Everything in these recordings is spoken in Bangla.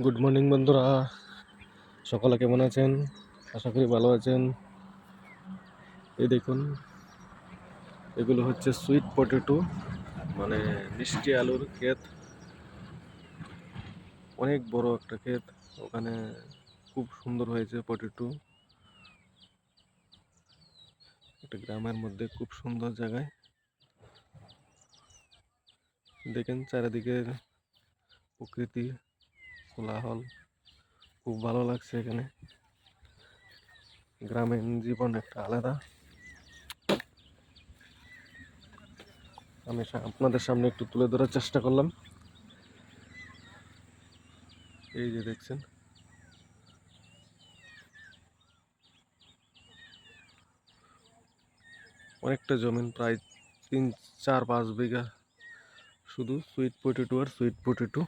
গুড মর্নিং বন্ধুরা, সকালে কেমন আছেন? আশা করি ভালো আছেন। এই দেখুন, এগুলো হচ্ছে সুইট পটেটো, মানে মিষ্টি আলুর ক্ষেত। অনেক বড় একটা ক্ষেত। ওখানে খুব সুন্দর হয়েছে পটেটো। একটা গ্রামের মধ্যে খুব সুন্দর জায়গায়। দেখেন চারিদিকের প্রকৃতি, কোলাহল, খুব ভালো লাগছে এখানে। গ্রামীণ জীবন একটা আলাদা। আমি আপনাদের সামনে একটু তুলে ধরার চেষ্টা করলাম। এই যে দেখছেন, অনেকটা জমিন, প্রায় 3-4-5 বিঘা, শুধু সুইট পটেটো আর সুইট পটেটো।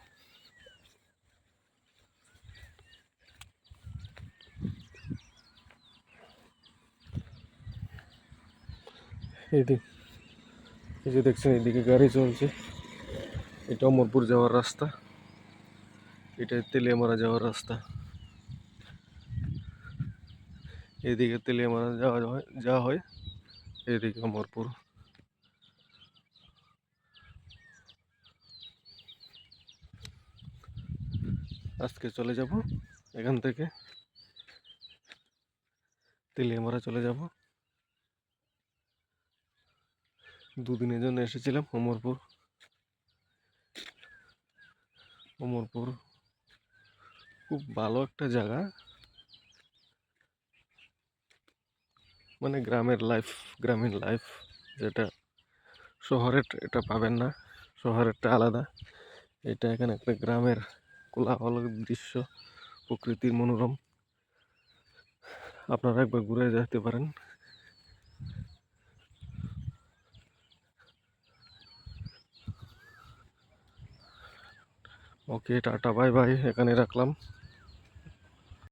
এই যে দেখছেন, এইদিকে গাড়ি চলছে। এটা অমরপুর যাওয়ার রাস্তা, এটা তেলিয়ামারা যাওয়ার রাস্তা। এইদিকে তেলিয়ামারা যাওয়া হয়, এইদিকে অমরপুর। আজকে চলে যাব এখান থেকে, তেলিয়ামারা চলে যাব। দুদিনের জন্য এসেছিলাম অমরপুর। অমরপুর খুব ভালো একটা জায়গা, মানে গ্রামীণ লাইফ, যেটা শহরের এটা পাবেন না। শহরেরটা আলাদা, এটা এখানে একটা গ্রামের কোলাহল দৃশ্য, প্রকৃতির মনোরম। আপনারা একবার ঘুরে যেতে পারেন। ওকে, টাটা, বাই বাই, এখানে রাখলাম।